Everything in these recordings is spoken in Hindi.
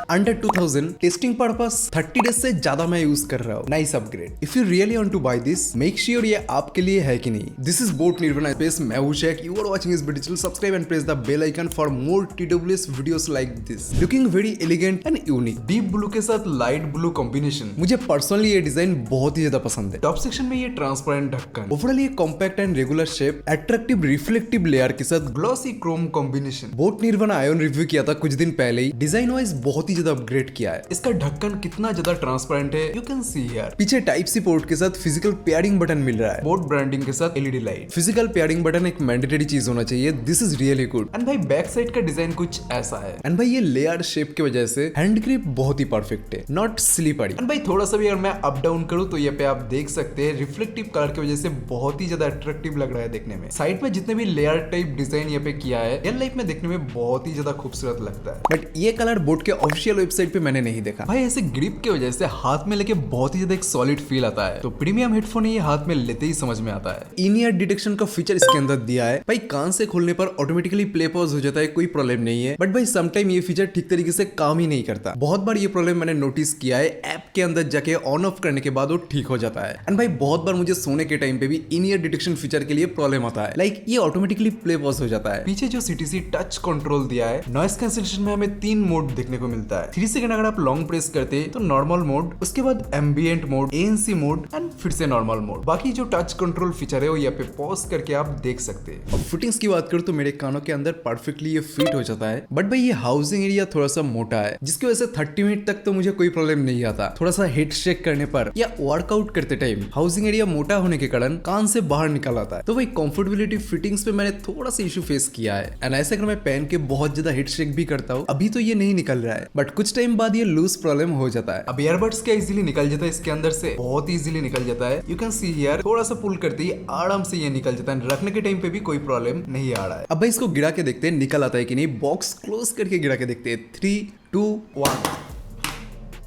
अंडर 2000 टेस्टिंग पर्पस 30 डेज से ज्यादा मैं यूज कर रहा हूँ। Nice upgrade. If you really want to buy this, make sure ये आपके लिए है कि नहीं। This is boAt Nirvana space. मैं हूं Shaikh. You are watching this video. Subscribe and press the bell icon for more TWS videos like this. Looking very elegant and unique. Deep blue के साथ लाइट ब्लू कॉम्बिनेशन। मुझे पर्सनली ये डिजाइन बहुत ही ज्यादा पसंद है। टॉप सेक्शन में ये ट्रांसपेरेंट ढक्कन, ओवरऑल ये compact and regular shape, attractive reflective layer के साथ glossy chrome combination. BoAt Nirvana ion review किया था कुछ दिन पहले ही। डिजाइन वाइज बहुत ही ज्यादा अपग्रेड किया है। इसका ढक्कन कितना ज्यादा ट्रांसपेरेंट है, यू कैन सी हियर। पीछे टाइप सी पोर्ट के साथ फिजिकल पेयरिंग बटन मिल रहा है। बोट ब्रांडिंग के साथ LED light. Physical pairing button एक मैंडेटरी चीज होना चाहिए। This is really good. And भाई बैक साइड का डिजाइन कुछ ऐसा है। एंड भाई ये लेयर शेप की वजह से हैंड ग्रिप बहुत ही परफेक्ट है, नॉट स्लिपरी। एंड भाई थोड़ा सा भी अगर मैं अप डाउन करूं तो ये पे आप देख सकते हैं रिफ्लेक्टिव कलर की वजह से बहुत ही ज्यादा अट्रैक्टिव लग रहा है देखने में। साइड में जितने भी लेयर टाइप डिजाइन यहाँ पे किया है, रियल लाइफ में देखने में बहुत ही ज्यादा खूबसूरत लगता है। बट ये कलर बोट के ऑफिशियल वेबसाइट पे मैंने नहीं देखा। भाई ऐसे ग्रिप की वजह से हाथ में लेके बहुत ही ज्यादा एक सॉलिड फील आता है। तो प्रीमियम हेडफोन ये हाथ में लेते ही समझ में आता है। इन ईयर डिटेक्शन का फीचर इसके अंदर दिया है। भाई कान से खोलने पर ऑटोमेटिकली प्ले पॉज हो जाता है, कोई प्रॉब्लम नहीं है। बट भाई समटाइम ये फीचर ठीक तरीके से काम ही नहीं करता। बहुत बार ये प्रॉब्लम मैंने नोटिस किया है। ऐप के अंदर जाके ऑन ऑफ करने के बाद वो ठीक हो जाता है। एंड भाई बहुत बार मुझे सोने के टाइम पे भी इन ईयर डिटेक्शन फीचर के लिए प्रॉब्लम आता है। लाइक ये ऑटोमेटिकली प्ले पॉज हो जाता है। पीछे जो CTC टच कंट्रोल दिया है, नॉइस कैंसिलेशन में हमें 3 मोड देखने को मिलता है। 3 सेकंड अगर आप लॉन्ग प्रेस करते हैं तो नॉर्मल मोड, उसके बाद ambient mode, ANC mode and फिर से नॉर्मल मोड। बाकी जो टच कंट्रोल फीचर है वो यहाँ पे पॉज करके आप देख सकते हैं। और फिटिंग्स की बात करूं तो मेरे कानों के अंदर परफेक्टली ये फिट हो जाता है। बट भाई ये हाउसिंग एरिया थोड़ा सा मोटा है, जिसकी वजह से 30 मिनट तक तो मुझे कोई प्रॉब्लम नहीं आता। थोड़ा सा हेड शेक करने पर या वर्कआउट करते टाइम हाउसिंग एरिया मोटा होने के कारण कान से बाहर निकल आता है। तो भाई कंफर्टेबिलिटी फिटिंग्स पे मैंने थोड़ा सा इशू फेस किया है। एंड ऐसे अगर मैं पहन के बहुत ज्यादा हेड शेक भी करता हूँ, अभी तो ये नहीं निकल रहा है, बट कुछ टाइम बाद ये लूज प्रॉब्लम हो जाता है। अब ईयरबड्स क्या इजीली निकल जाता है इसके अंदर से, बहुत इजीली निकल जाता है। यू कैन सी हियर, थोड़ा सा पुल करते ही आराम से ये निकल जाता है। रखने के टाइम पे भी कोई प्रॉब्लम नहीं आ रहा है। अब भाई इसको गिरा के देखते हैं निकल आता है कि नहीं। बॉक्स क्लोज करके गिरा के देखते हैं। 3, 2, 1।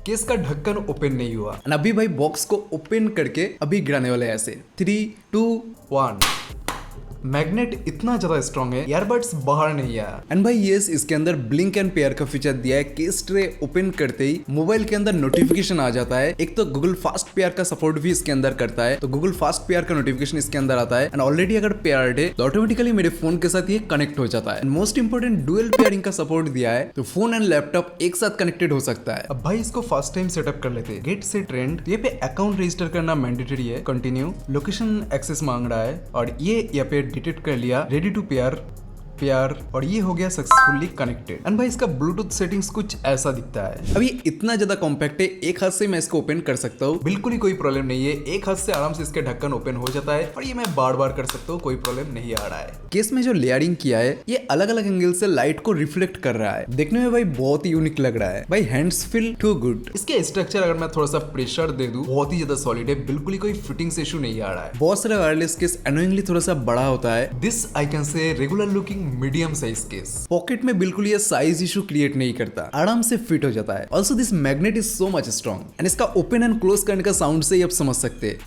केस का ढक्कन ओपन नहीं हुआ। अभी भाई बॉक्स को ओपन करके अभी गिराने वाले ऐसे। 3, 2, 1। मैग्नेट इतना ज्यादा स्ट्रॉन्ग है, ईयरबड्स बाहर नहीं आया। एंड भाई यस, इसके अंदर ब्लिंक एंड पेयर का फीचर दिया है। केस ट्रे ओपन करते ही मोबाइल के अंदर नोटिफिकेशन आ जाता है। एक तो गूगल फास्ट पेयर का सपोर्ट भी इसके अंदर करता है, तो गूगल फास्ट पेयर का नोटिफिकेशन इसके अंदर आता है। एंड ऑलरेडी अगर पेयर्ड है तो ऑटोमेटिकली मेरे फोन के साथ ये कनेक्ट हो जाता है। मोस्ट इंपोर्टेंट डुअल पेयरिंग का सपोर्ट दिया है, तो फोन एंड लैपटॉप एक साथ कनेक्टेड हो सकता है। अब भाई इसको फर्स्ट टाइम सेटअप कर लेते हैं। गेट से ट्रेंड, ये पे अकाउंट रजिस्टर करना मैंडेटरी है। कंटिन्यू, लोकेशन एक्सेस मांग रहा है और ये यहाँ पे डिटेक्ट कर लिया। रेडी टू पेयर और ये हो गया सक्सेसफुली कनेक्टेड। एंड भाई इसका ब्लूटूथ सेटिंग्स कुछ ऐसा दिखता है। अब ये इतना ज्यादा कॉम्पैक्ट है, एक हाथ से मैं इसको ओपन कर सकता हूँ, बिल्कुल ही कोई प्रॉब्लम नहीं है। एक हाथ से आराम से इसके ढक्कन ओपन हो जाता है और ये मैं बार बार कर सकता हूँ, कोई प्रॉब्लम नहीं आ रहा है। केस में जो लेयरिंग किया है, ये अलग अलग एंगल से लाइट को रिफ्लेक्ट कर रहा है। देखने में भाई बहुत ही यूनिक लग रहा है। भाई हैंड्स फील टू गुड। इसके स्ट्रक्चर अगर मैं थोड़ा सा प्रेशर दे दूं, बहुत ही ज्यादा सॉलिड है, बिल्कुल ही कोई फिटिंग्स इशू नहीं आ रहा है। बहुत सारे वायरलेस केस एनोइंगली थोड़ा सा बड़ा होता है। दिस आई कैन से regular looking medium size case. Pocket में बिल्कुल ये साइज इशू क्रिएट नहीं करता, आराम से फिट हो जाता है। Also this magnet is so much strong. And इसका ओपन एंड क्लोज करने का साउंड से ही आप समझ सकते हैं।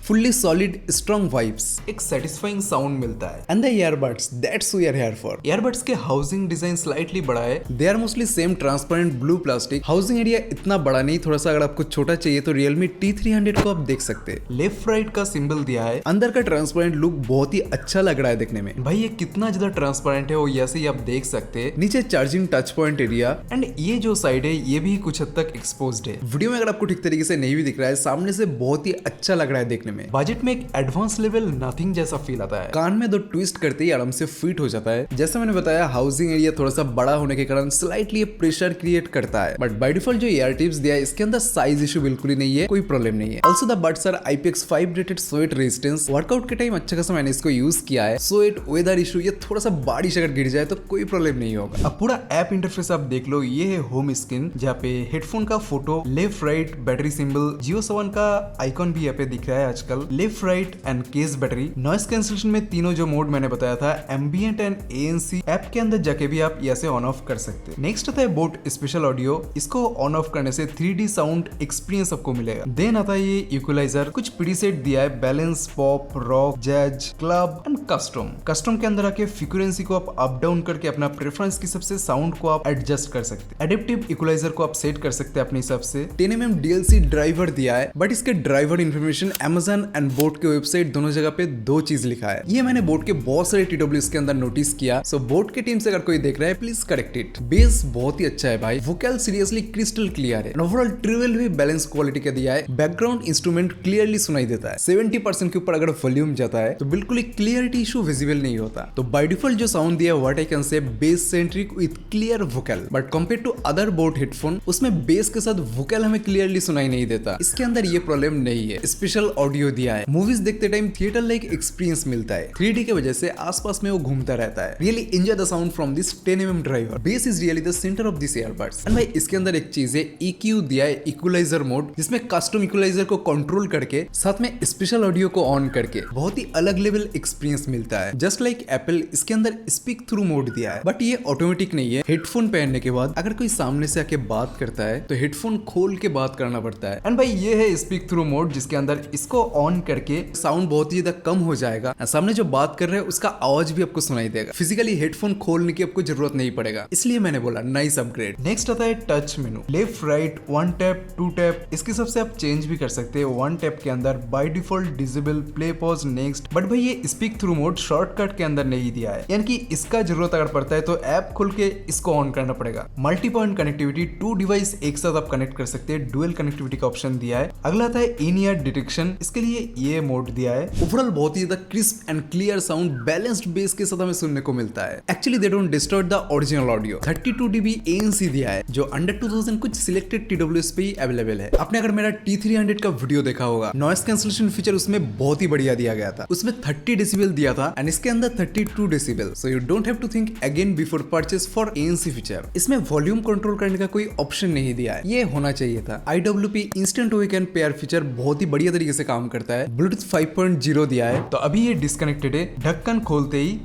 फुल्ली सॉलिड स्ट्रॉन्ग वाइब्स, एक सेटिस्फाइंग साउंड मिलता है। And the earbuds, that's we are here for. Earbuds के हाउसिंग डिजाइन स्लाइटली बड़ा है। They are mostly same transparent blue plastic. Housing area इतना बड़ा नहीं, थोड़ा सा अगर आपको छोटा चाहिए तो Realme T300 को आप देख सकते हैं। लेफ्ट राइट का सिंबल दिया है। अंदर का ट्रांसपेरेंट लुक बहुत ही अच्छा लग रहा है देखने में। भाई ये कितना ज्यादा ट्रांसपेरेंट है वो ऐसे ही आप देख सकते हैं। नीचे charging touch point area and ये जो साइड है ये भी कुछ हद तक एक्सपोज्ड है। वीडियो में अगर आपको ठीक तरीके से नहीं भी दिख रहा है, सामने से बहुत ही अच्छा लग रहा है देखने में। बजट में एक एडवांस लेवल नथिंग जैसा फील आता है। कान में 2 ट्विस्ट करते ही आराम से फिट हो जाता है। जैसे मैंने बताया, हाउसिंग एरिया थोड़ा सा बड़ा होने के कारण स्लाइटली प्रेशर क्रिएट करता है। बट बाय डिफॉल्ट जो ईयर टिप्स दिया है, इसके अंदर साइज इशू बिल्कुल ही नहीं है, कोई प्रॉब्लम नहीं है। Also the buds are IPX5 rated sweat resistance. Workout के टाइम अच्छा खासा मैंने इसको यूज किया है। स्वेट, वेदर इशू, ये थोड़ा सा बारिश अगर गिर जाए तो कोई प्रॉब्लम नहीं होगा। अब पूरा ऐप इंटरफेस आप देख लो। ये है होम स्क्रीन, जहाँ पे हेडफोन का photo, left right battery symbol, Jio 7 का आइकॉन भी यहाँ पे दिख रहा है। आज आजकल, left right and case battery, noise cancellation में तीनों जो मोड मैंने बताया था, एम्बिएंट एंड ANC, ऐप के अंदर जाके भी आप ऐसे ऑन ऑफ कर सकते हैं। नेक्स्ट आता है बोट स्पेशल ऑडियो, इसको ऑन ऑफ करने से 3D साउंड एक्सपीरियंस आपको मिलेगा। देन आता है ये इक्वलाइजर, कुछ प्रीसेट दिया है, balance, pop, rock, jazz, club and custom. Custom के अंदर आके फ्रीक्वेंसी को आप अप डाउन करके अपना प्रेफरेंस के हिसाब से साउंड को आप एडजस्ट कर सकते हैं। एडेप्टिव इक्वलाइजर को आप सेट कर सकते हैं अपने हिसाब से। 10mm DLC ड्राइवर दिया है, बट इसके driver information Amazon and boat के वेबसाइट दोनों जगह पे दो चीज लिखा है। ये मैंने बोट के बहुत सारे TWS के अंदर नोटिस किया। सो बोट के टीम से अगर कोई देख रहा है प्लीज करेक्ट इट। बेस बहुत ही अच्छा है भाई, वोकल सीरियसली क्रिस्टल क्लियर है, ओवरऑल ट्रिवल भी बैलेंस क्वालिटी का दिया है। बैकग्राउंड इंस्ट्रूमेंट क्लियरली सुनाई देता है। 70% के ऊपर अगर वॉल्यूम जाता है तो बिल्कुल एक क्लियरिटी इशू विजिबल नहीं होता। तो बाय डिफॉल्ट जो साउंड दिया है what I can say bass centric with clear vocal, but compare to other boAt headphone उसमें बेस के साथ वोकल हमें क्लियरली सुनाई नहीं देता। इसके अंदर ये प्रॉब्लम नहीं है। स्पेशल ऑडियो दिया है, मूवीज देखते टाइम थिएटर लाइक एक्सपीरियंस मिलता है। 3D की वजह से आसपास में वो घूमता रहता है। Really enjoy the sound from this 10mm driver. Base is really the centre of this earbuds. And भाई इसके अंदर एक चीज है, EQ दिया है, इक्वलाइजर मोड, जिसमें कस्टम इक्वलाइजर को कंट्रोल करके साथ में स्पेशल ऑडियो को ऑन करके बहुत ही अलग लेवल एक्सपीरियंस मिलता है। जस्ट लाइक एप्पल, इसके अंदर स्पीक थ्रू मोड दिया है, बट ये ऑटोमेटिक नहीं है। हेडफोन पहनने के बाद अगर कोई सामने से आके बात करता है तो हेडफोन खोल के बात करना पड़ता है। एंड भाई ये है स्पीक थ्रू मोड, जिसके अंदर इसको ऑन करके साउंड बहुत ही ज्यादा कम हो जाएगा। सामने जो बात कर रहे हैं उसका आवाज भी आपको सुनाई देगा। फिजिकली हेडफोन खोलने की आपको जरूरत नहीं पड़ेगा, इसलिए मैंने बोला नाइस अपग्रेड। नेक्स्ट आता है टच मेनू, लेफ्ट राइट, 1 टैप, 2 टैप, इसके हिसाब से आप चेंज भी कर सकते हैं। 1 टैप के अंदर by default disable, play, pause, next, but भाई ये स्पीक थ्रू मोड शॉर्टकट के अंदर नहीं दिया है, यानी कि इसका जरूरत अगर पड़ता है तो ऐप खोल के इसको ऑन करना पड़ेगा। मल्टी पॉइंट कनेक्टिविटी, 2 डिवाइस एक साथ आप कनेक्ट कर सकते हैं, डुअल कनेक्टिविटी का ऑप्शन दिया है। अगला आता है इन ईयर डिटेक्शन, इसके लिए ये मोड दिया है। ओवरऑल बहुत ही ज्यादा crisp and clear sound balanced base के साथ हमें सुनने को मिलता है। Actually they don't distort the original audio. 32 dB ANC दिया है, जो अंडर 2000 कुछ सिलेक्टेड TWS पे ही अवेलेबल है। आपने अगर मेरा T300 का वीडियो देखा होगा, नॉइस कैंसिलेशन फीचर उसमें बहुत ही बढ़िया दिया गया था। उसमें 30 डेसिबल दिया था एंड इसके अंदर 32 decibel. So you don't have to think again before purchase for ANC feature. इसमें वॉल्यूम कंट्रोल करने का कोई ऑप्शन नहीं दिया है, ये होना चाहिए था। IWP instant wake and pair feature बहुत ही बढ़िया तरीके से काम करता है। ब्लूटूथ 5.0 दिया है, तो अभी ये डिस्कनेक्टेड है। ढक्कन खोलते ही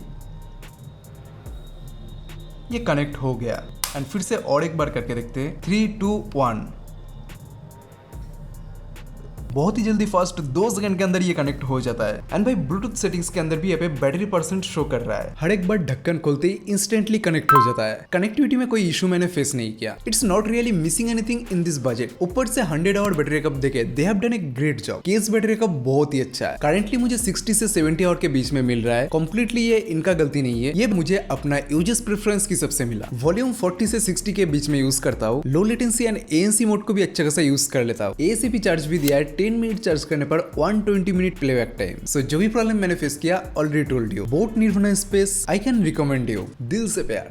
ये कनेक्ट हो गया। एंड फिर से और एक बार करके देखते हैं। 3, 2, 1, बहुत ही जल्दी फास्ट 2 सेकंड के अंदर ये कनेक्ट हो जाता है। एंड भाई ब्लूटूथ सेटिंग्स के अंदर भी यहाँ पे बैटरी % शो कर रहा है। हर एक बार ढक्कन खोलते ही इंस्टेंटली कनेक्ट हो जाता है। कनेक्टिविटी में कोई इशू मैंने फेस नहीं किया। It's not really missing anything in this budget. ऊपर से 100 आवर बैटरी बैकअप देखे, they have done a great job. Case battery backup बहुत ही अच्छा है। करेंटली मुझे 60 से 70 आवर के बीच में मिल रहा है। कंप्लीटली ये इनका गलती नहीं है, ये मुझे अपना यूजर्स प्रेफरेंस की सबसे मिला। वॉल्यूम 40 से 60 के बीच में यूज करता हूँ। Low latency and ANC mode को भी अच्छा खासा यूज कर लेता हूँ। ACP चार्ज भी दिया है, 10 मिनट चार्ज करने पर 120 मिनट प्लेबैक टाइम। सो जो भी प्रॉब्लम मैंने फेस किया already told you. BoAt Nirvana space I can recommend you, दिल से प्यार।